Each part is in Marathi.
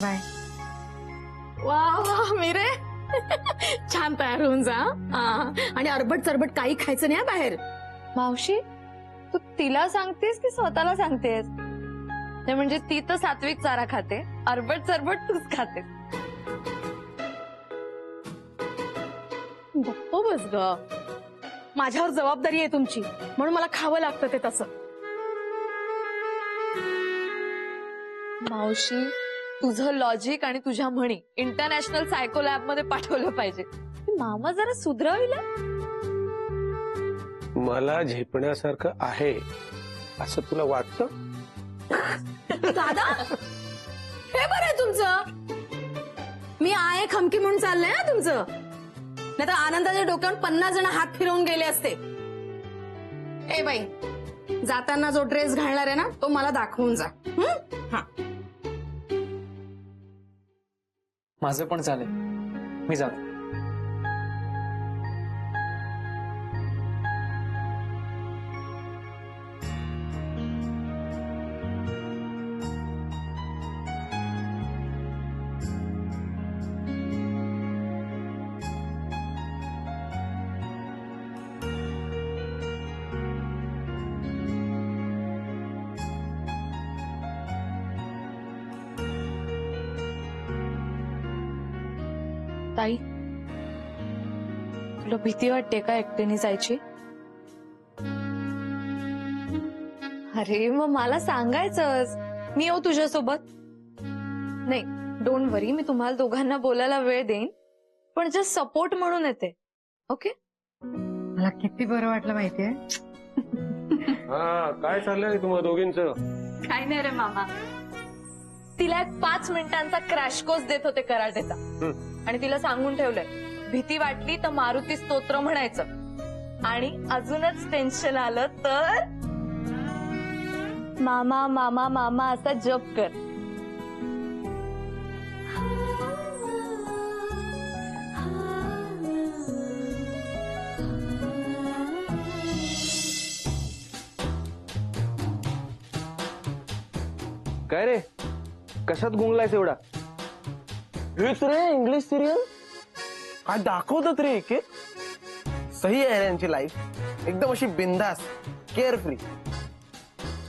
बाय. वा वा मीरे छान तयार होऊन जा आणि अरबट चरबट काही खायचं नाही बाहेर. मावशी तू तिला सांगतेस की स्वतःला सांगतेस? नाही म्हणजे ती तर सात्विक चारा खाते, अरबट चरबट तूच खाते. गप्प बस ग, माझ्यावर जबाबदारी आहे तुमची म्हणून मला खावं लागतं ते तसं. मावशी तुझं लॉजिक आणि तुझ्या म्हणी इंटरनॅशनल सायको लॅब मध्ये पाठवलं पाहिजे. मामा जरा सुधराविल. मला झेपण्यासारखं आहे असं तुला वाटतं? दादा हे बरं आहे तुमचं. मी आहे खमकी म्हणून चाललंय ना तुमचं, नाही तर आनंदाच्या डोक्यावर 50 जण हात फिरवून गेले असते. ए बाई जाताना जो ड्रेस घालणार आहे ना तो मला दाखवून जा. हा माझं पण चालेल, मी जातो. ताई तुला भीती वाटते का एकटीने जायची? अरे मग मला सांगायचंच, मी येऊ तुझ्यासोबत. नाही डोंट वरी, मी तुम्हाला दोघांना बोलायला वेळ देईन, पण जस्ट सपोर्ट म्हणून येते. ओके? मला किती बरं वाटलं माहितीये. हा काय चाललंय तुम्हा दोघींचं? काय नाही रे मामा, तिला एक 5 मिनिटांचा क्रॅश कोर्स देत होते कराटेचा आणि तिला सांगून ठेवलंय भीती वाटली तर मारुती स्तोत्र म्हणायचं आणि अजूनच टेन्शन आलं तर मामा मामा मामा असा जप कर. काय रे कशात गुंगलायस एवढा? हेच रे इंग्लिश सिरियल काय दाखवतात रे. एक सही आहे यांची लाईफ, एकदम अशी बिंदास केअरफ्री.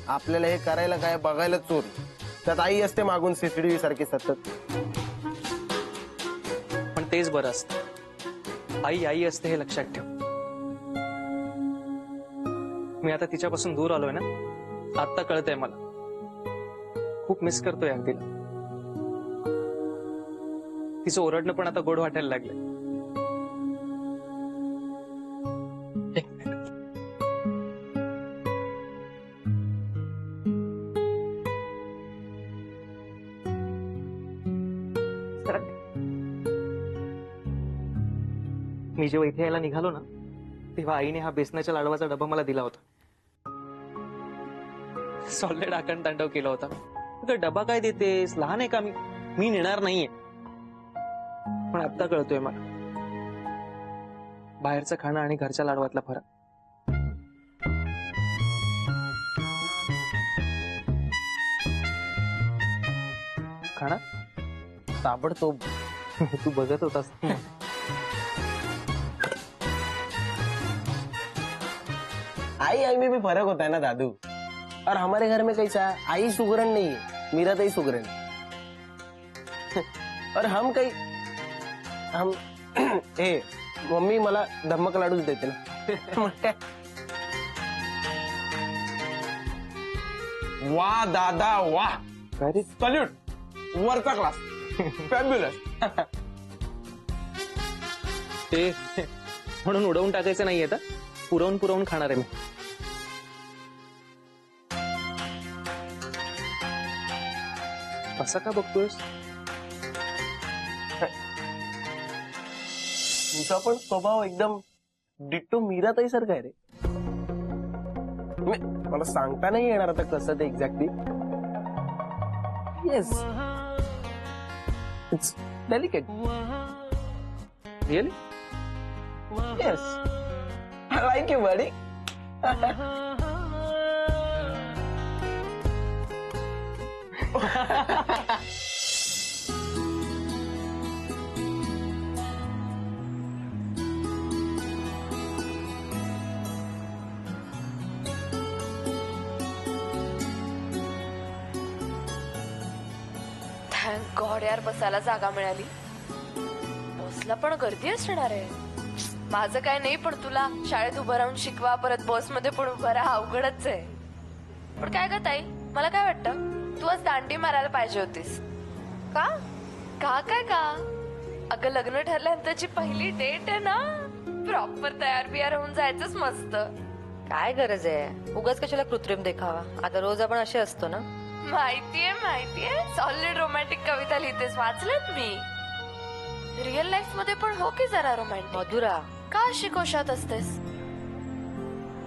आपल्याला हे करायला काय बघायला चोरी, त्यात आई असते मागून सीसीटीव्ही सारखी सतत. पण तेच बरं असतं, आई आई असते हे लक्षात ठेव. मी आता तिच्यापासून दूर आलोय ना, आता कळतंय मला. खूप मिस करतोय यार तिला. तिचं ओरडणं पण आता गोड वाटायला लागलंय. एक मिनिट. मी जेव्हा इथे यायला निघालो ना तेव्हा आईने हा बेसनाच्या लाडवाचा डबा मला दिला होता. सॉलिड आकांड तांडव केला होता. अगं डबा काय देतेस, लहान आहे का मी नेणार नाहीये. पण आता कळतोय मला बाहेरचं खाणं आणि घरच्या लाडवातला फरक. खाणं ताबडतोब तू बघत होतास. आई आई में भी फर्क होता है ना दादू. और हमारे घर में कैसा, आई सुगरण नहीं है, मीरा तो ही सुगरण. और हम ए मम्मी मला धम्मक लाडूच देते ना. वाह दादा वाह, सल्यूट, वरचा क्लास, फॅब्युलस. ते म्हणून उडवून टाकायचं नाहीये, तर पुरवून पुरवून खाणार आहे मी. असं का बघतोयस? तुझा पण स्वभाव एकदम डिट्टो मीराताई सारखा आहे रे. मला सांगता नाही येणार आता कसं ते exactly. Yes it's delicate. Really? Yes I like you Badi. Thank God यार, बसायला जागा मिळाली. बसला पण गर्दी असणार आहे. माझं काय नाही, पण तुला शाळेत उभं राहून शिकवा, परत बसमध्ये पण उभं राहा, अवघडच आहे. पण काय ग ताई, मला काय वाटतं, तू आज दांडी मारायला पाहिजे होतीस. का का काय का? अगं लग्न ठरल्यानंतरची पहिली डेट आहे ना, प्रॉपर तयार बियार होऊन जायचंच मस्त. काय गरज आहे उगाच कशाला कृत्रिम देखावा. आता रोज आपण असे असतो ना. माहितीये सॉलिड रोमॅन्टिक कविता लिहितेस, वाचलेत मी. रिअल लाईफ मध्ये पण हो की जरा रोमॅन्टिक. मधुरा, का अशी कोशात असतेस?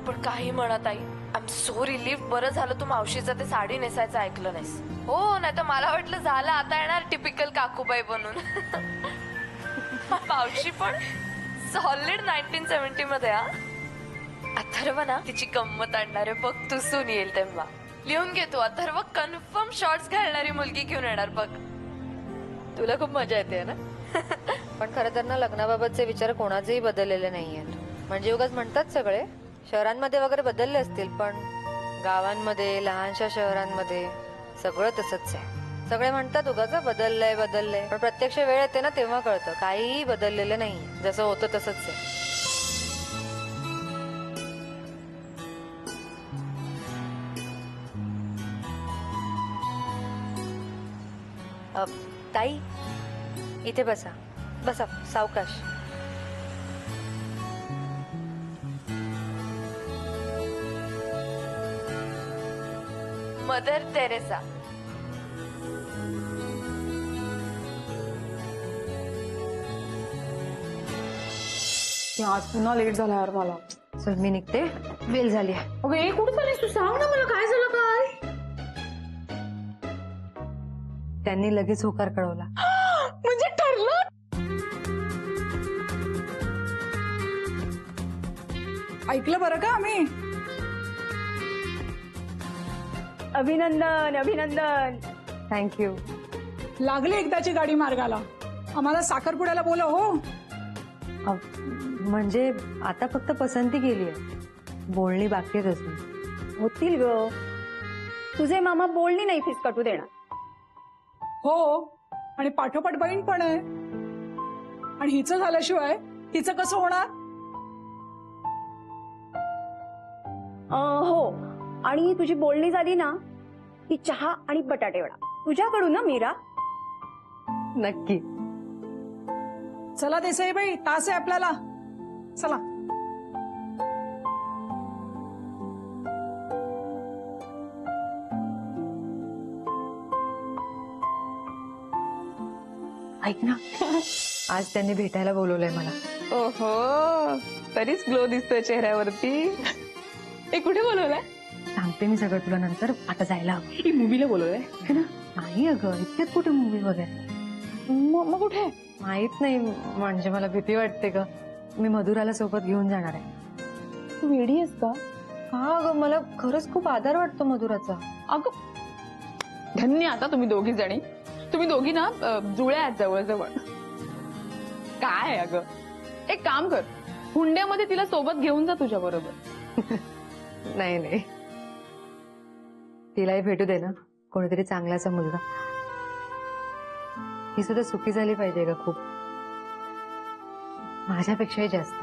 पण काही म्हणत आई, आय एम सो रिलीफ. बरं झालं तू मावशीचं ते साडी नेसायचं ऐकलं नाहीस. हो, नाही तर मला वाटलं झालं आता येणार टिपिकल काकूबाई बनून. मावशी पण सॉलिड 1970 मध्ये. हा अथर्व ना तिची गंमत आणणारे बघ, तू सून येईल तेव्हा. लिहून घेतो, अथर्व कन्फर्म शॉर्ट्स घालणारी मुलगी घेऊन येणार बघ. तुला खूप मजा येते ना. पण खरं तर ना लग्नाबाबतचे विचार कोणाचेही बदललेले नाहीयेत. म्हणजे उगाच म्हणतात सगळे शहरांमध्ये वगैरे बदलले असतील, पण गावांमध्ये लहानशा शहरांमध्ये सगळं तसंच आहे. सगळे म्हणतात उगाच बदललंय, पण प्रत्यक्ष वेळ येते ना तेव्हा कळतं काहीही बदललेलं नाही, जसं होतं तसंच आहे. ताई इथे बसा बसा, सावकाश. Mother Teresa. आज पुन्हा लेट झाला यार मला. चल मी निघते, वेळ झाली आहे. अगं हे कुठं चालेल, तू सांग ना मला काय झालं काय. त्यांनी लगेच होकार कळवला. म्हणजे ठरलं. ऐकलं बरं का आम्ही. अभिनंदन अभिनंदन. थँक्यू. लागली एकदाची गाडी मार्गाला. आम्हाला साखरपुड्याला बोलव हो. म्हणजे आता फक्त पसंती केली आहे, बोलणी बाकी आहेत अजून. होतील ग, तुझे मामा बोलणी नाही फीस कटू देणार. हो, आणि पाठोपाठ बहीण पण आहे, आणि हिचं झाल्याशिवाय तिचं कसं होणार. हो, आणि तुझी बोलणी झाली ना की चहा आणि बटाटे वडा तुझ्याकडून ना मीरा. नक्की. चला देसाईबाई, तास आहे आपल्याला. चला. ऐक ना, आज त्यांनी भेटायला बोलवलंय मला. ओहो, तरीच ग्लो दिसतोय चेहऱ्यावरती. हे कुठे बोलवलंय? सांगते मी सगळं तुला नंतर, आता जायला हवं. ही मूवीला बोलवलंय ना. नाही अगं, इतक्यात कुठे मूवी वगैरे. मग कुठे? माहित नाही, म्हणजे मला भीती वाटते ग. मी मधुराला सोबत घेऊन जाणार आहे. तू वेडी आहेस का? हा अगं, मला खरंच खूप आदर वाटतो मधुराचा. अगं धन्य आता तुम्ही दोघी जणी. तुम्ही दोघी ना जुळ्या आहेत जवळजवळ. काय अगं, एक काम कर, हुंड्यामध्ये तिला सोबत घेऊन जा तुझ्या बरोबर. नाही नाही, तिलाही भेटू दे ना कोणीतरी चांगल्याचा मुलगा. ही सुद्धा सुखी झाली पाहिजे का खूप, माझ्यापेक्षाही जास्त.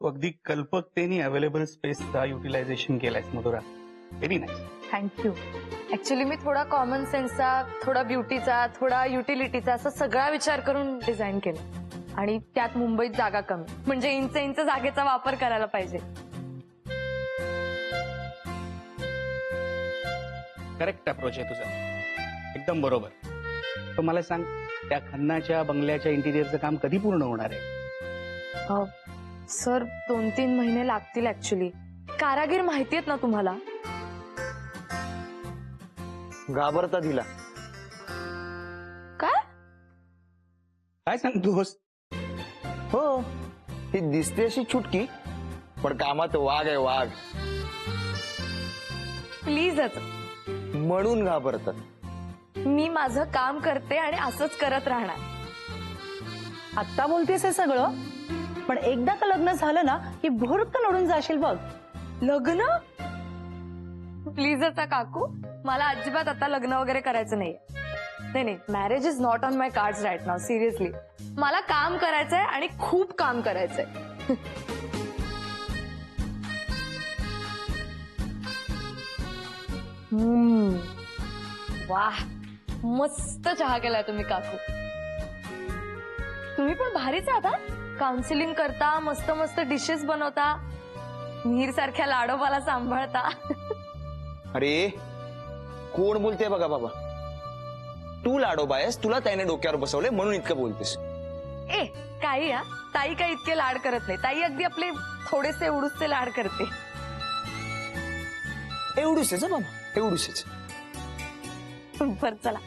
तू अगदी कल्पकतेने अवेलेबल स्पेसचा युटिलायझेशन केलायस Madhura. Very nice. Thank you. Actually मी थोडा कॉमन सेन्सचा, थोडा ब्युटीचा, थोडा युटिलिटीचा असा सगळा विचार करून डिझाईन केलं. आणि त्यात मुंबईत जागा कमी, म्हणजे इंच जागेचा वापर करायला पाहिजे. करेक्ट अप्रोच आहे तुझा, एकदम बरोबर. तर मला सांग, त्या खन्नाच्या बंगल्याच्या इंटिरियरचं काम कधी पूर्ण होणार आहे? सर 2-3 महिने लागतील ऍक्च्युली. कारागीर माहिती आहेत ना तुम्हाला? घाबरता दिला. काय काय सांगतोस? हो, ही दिसते अशी छुटकी, पण कामात वाघ आहे वाघ. प्लीजच, म्हणून घाबरतात. मी माझं काम करते आणि असंच करत राहणार. आत्ता बोलतेस हे सगळं? पण एकदा का लग्न झालं ना की भोरकन उडून जाशील बघ. लग्न? प्लीज आता काकू, मला अजिबात आता लग्न वगैरे करायचं नाहीये. नाही, marriage is not on my cards right now. Seriously मला काम करायचंय आणि खूप काम करायचंय. वाह, मस्त चहा केलाय तुम्ही काकू. तुम्ही पण भारीच आहात. काउन्सिलिंग करता, मस्त मस्त डिशेस बनवता, मीर सारख्या लाडोबाला सांभाळता. अरे कोण बोलते बघा बाबा, तू लाडोबा आहेस, तुला त्याने डोक्यावर बसवले म्हणून इतकं बोलतेस. ए काही ताई काही इतके लाड करत नाही. ताई अगदी आपले थोडेसे एवढूसचे लाड करते. एवढूच बाबा, एवढूच. बर चला,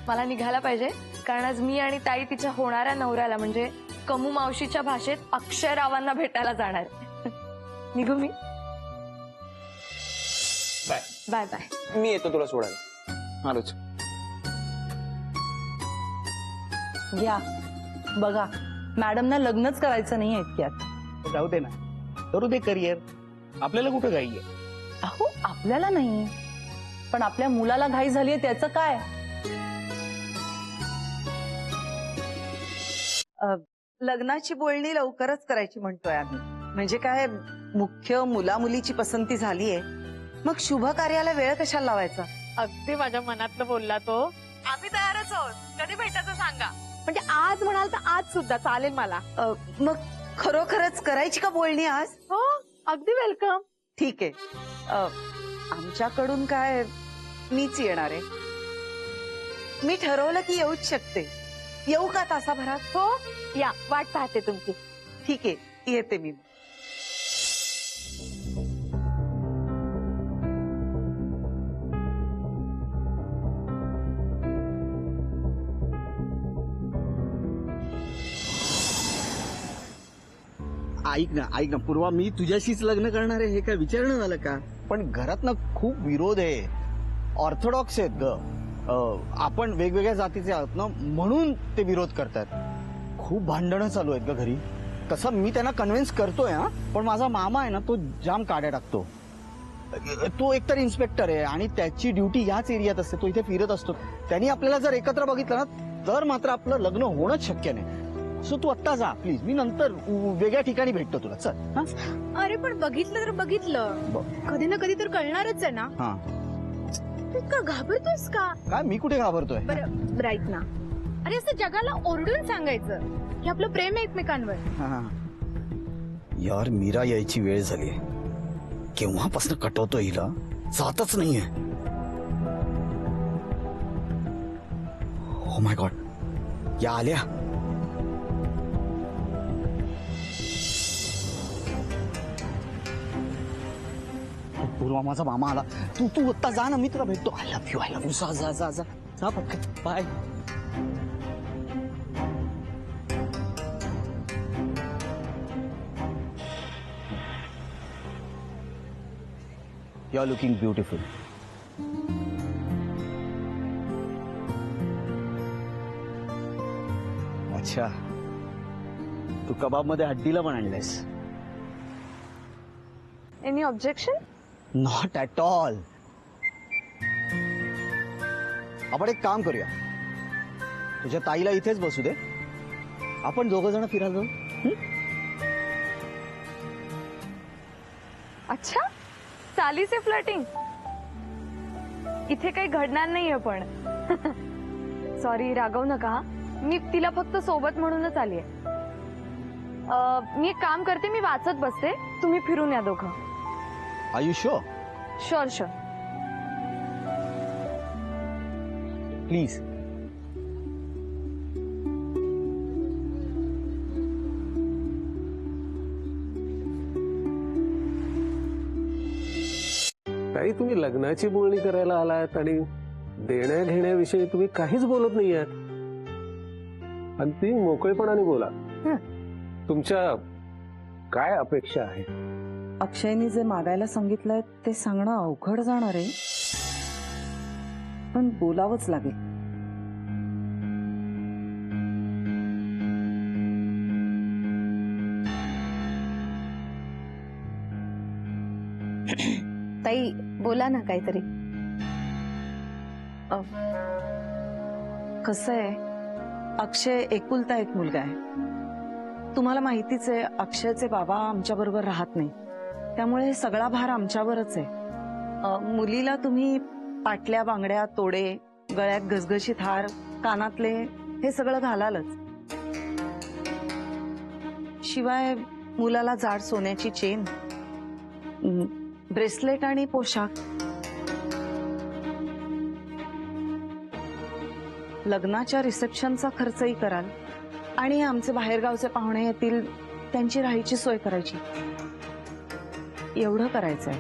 मला निघायला पाहिजे, कारण आज मी आणि ताई तिच्या होणाऱ्या नवऱ्याला म्हणजे कमू मावशीच्या भाषेत अक्षयरावांना भेटायला जाणार आहे. निघू मी. Bye bye bye. मी येतो तुला सोडायला. आलोच. घ्या बघा, मॅडमना लग्नच करायचं नाही इतक्यात. जाऊ दे ना, करू दे करिअर. आपल्याला कुठं घाई आहे? अहो आपल्याला नाही, पण आपल्या मुलाला घाई झालीये त्याचं काय? लग्नाची बोलणी लवकरच करायची म्हणतोय आम्ही. म्हणजे काय, मुख्य मुला मुलीची पसंती झालीये, मग शुभ कार्याला वेळ कशाला लावायचा? अगदी माझ्या मनातलं बोलला तो. आम्ही तयारच आहोत, कधी भेटायचं सांगा. म्हणजे आज म्हणाल तर आज सुद्धा चालेल मला. मग खरोखरच करायची का बोलणी आज? हो, अगदी वेलकम. ठीक आहे. आमच्याकडून काय, मीच येणार आहे. मी ठरवलं की येऊच शकते. येऊ का तासाभरात? हो या, वाट पाहते तुमची. ठीक आहे, येते मी. ऐक ना पूर्वा, मी तुझ्याशीच लग्न करणार आहे हे काय विचारणं झालं का? पण घरात ना खूप विरोध आहे. ऑर्थोडॉक्स आहेत ग. आपण वेगवेगळ्या जातीचे आहोत ना, म्हणून ते विरोध करतात. खूप भांडणं चालू आहेत ग घरी. तसं मी त्यांना कन्व्हिन्स करतोय हा, पण माझा मामा आहे ना, तो जाम काड्या टाकतो. तो एकतर इन्स्पेक्टर आहे आणि त्याची ड्युटी याच एरियात असते. तो इथे फिरत असतो. त्यांनी आपल्याला जर एकत्र बघितलं ना, तर मात्र आपलं लग्न होणंच शक्य नाही. सो तू आत्ता जा प्लीज, मी नंतर वेगळ्या ठिकाणी भेटतो तुला. चल. अरे पण बघितलं तर बघितलं, कधी ना कधी तर कळणारच आहे ना. हा, तू का घाबरतोस का? काय मी कुठे घाबरतोय? बरं राईट ना. अरे असं जगाला ओरडून सांगायचं की आपलं प्रेम आहे एकमेकांवर. यार मीरा यायची वेळ झाली. केव्हापासून कटवतो हिला, जातच नाहीये. ओ माय गॉड, या आल्या. पूर्वा, माझा मामा आला. तू आत्ता जा ना, मी तुला भेटतो. I love you, I love you. जा जा जा जा पटकन. Bye. You are looking beautiful. अच्छा, तू कबाब मध्ये हड्डीला पण आणलंयस? Any objection? Not at all. आपण एक काम करूया, तुझ्या ताईला इथेच बसू दे, आपण दोघं जण फिरायला जाऊ. अच्छा, चालीचे फ्लर्टिंग इथे काही घडणार नाहीये. पण सॉरी, रागवू नका. मी तिला फक्त सोबत म्हणूनच आलीये. मी एक काम करते, मी वाचत बसते, तुम्ही फिरून या दोघं. Are you sure? Sure sure. Please. ताई, तुम्ही लग्नाची बोलणी करायला आलात आणि देण्या घेण्याविषयी तुम्ही काहीच बोलत नाही आहात. आणि ती मोकळेपणाने बोला. तुमच्या काय अपेक्षा आहे? अक्षयनी जे मागायला सांगितलंय ते सांगणं अवघड जाणार आहे, पण बोलावंच लागेल. ताई बोला ना काहीतरी. कसं आहे, अक्षय एकुलता एक मुलगा आहे. तुम्हाला माहितीच आहे, अक्षयचे बाबा आमच्या बरोबर राहत नाही, त्यामुळे सगळा भार आमच्यावरच आहे. मुलीला तुम्ही पाटल्या, बांगड्या, तोडे, गळ्यात घसघशीत हार, कानातले हे सगळं घालालच. शिवाय मुलाला जाड सोन्याची चेन, ब्रेसलेट आणि पोशाख. लग्नाच्या रिसेप्शनचा खर्चही कराल आणि आमचे बाहेरगावचे पाहुणे येतील त्यांची राहायची सोय करायची. एवढं करायचंय.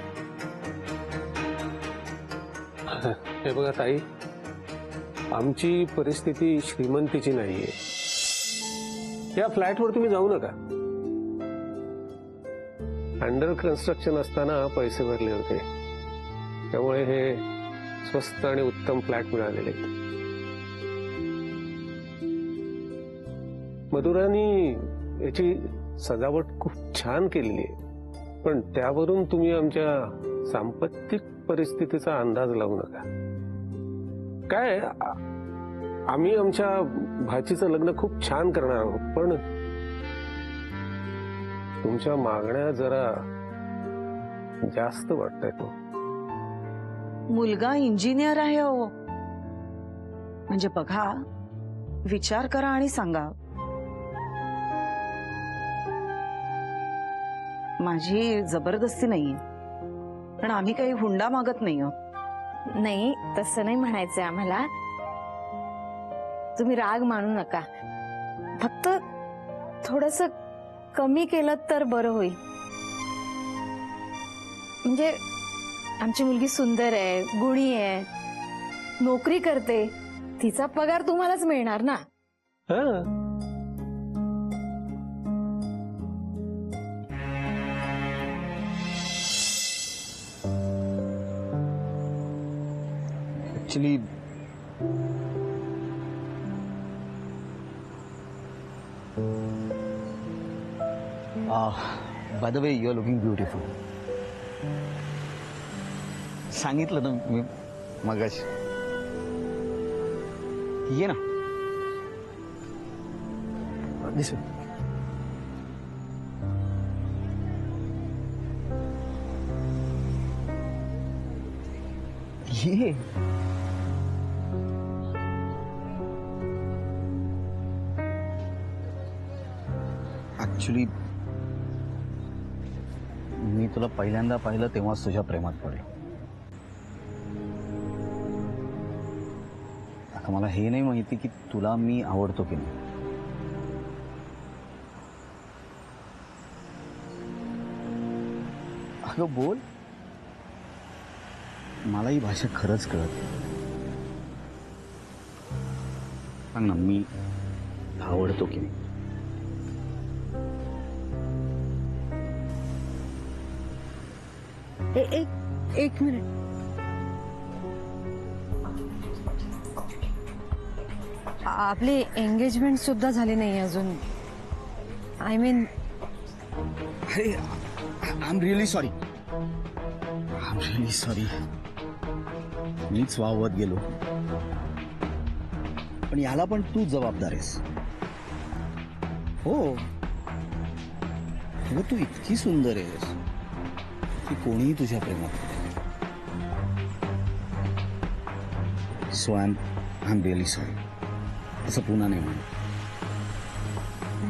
हे बघा ताई, आमची परिस्थिती श्रीमंतीची नाहीये. या फ्लॅटवर तुम्ही जाऊ नका. अंडर कन्स्ट्रक्शन असताना पैसे भरले होते, त्यामुळे हे स्वस्त आणि उत्तम फ्लॅट मिळालेले. मधुरानी याची सजावट खूप छान केलेली आहे, पण त्यावरून तुम्ही आमच्या सांपत्तिक परिस्थितीचा अंदाज लावू नका. काय, आम्ही आमच्या भाचीचं लग्न खूप छान करणार आहोत, पण तुमच्या मागण्या जरा जास्त वाटतायत. मुलगा इंजिनियर आहे हो. म्हणजे बघा, विचार करा आणि सांगा. माझी जबरदस्ती नाहीये, पण आम्ही काही हुंडा मागत नाही आहोत. नाही, तसं नाही म्हणायचंय आम्हाला. तुम्ही राग मानू नका. फक्त थोडस कमी केलं तर बरं होईल. म्हणजे आमची मुलगी सुंदर आहे, गुणी आहे, नोकरी करते, तिचा पगार तुम्हालाच मिळणार ना. Actually by the way, you are looking beautiful. सांगितलं ना मी मगाशी. ये ना दिस वे. ये ऍक्च्युली मी तुला पहिल्यांदा पाहिलं तेव्हाच तुझ्या प्रेमात पडलो. आता मला हे नाही माहिती की तुला मी आवडतो की नाही. अगं बोल, मला ही भाषा खरंच कळत नाही. सांग ना, मी आवडतो की नाही. एक मिनिट. आपली एंगेजमेंट सुद्धा झाली नाही अजून. आय मीन, अरे आय एम रिअली सॉरी. मीच वावत गेलो, पण याला पण तू जबाबदार आहेस. हो, अगं तू इतकी सुंदर आहेस की कोणीही तुझ्या प्रेमात. So I am really sorry. असं पुन्हा नाही म्हणत.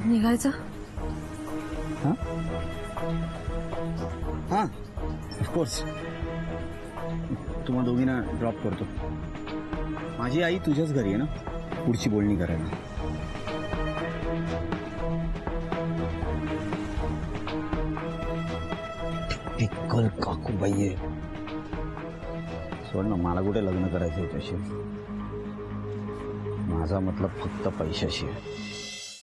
निघायचं. हा ऑफकोर्स. तुम्हा दोघींना ड्रॉप करतो. माझी आई तुझ्याच घरी आहे ना पुढची बोलणी करायला. कल काकूबाई आहे. सोड ना, मला कुठे लग्न करायचं त्याशी. माझा मतलब फक्त पैशाशी आहे.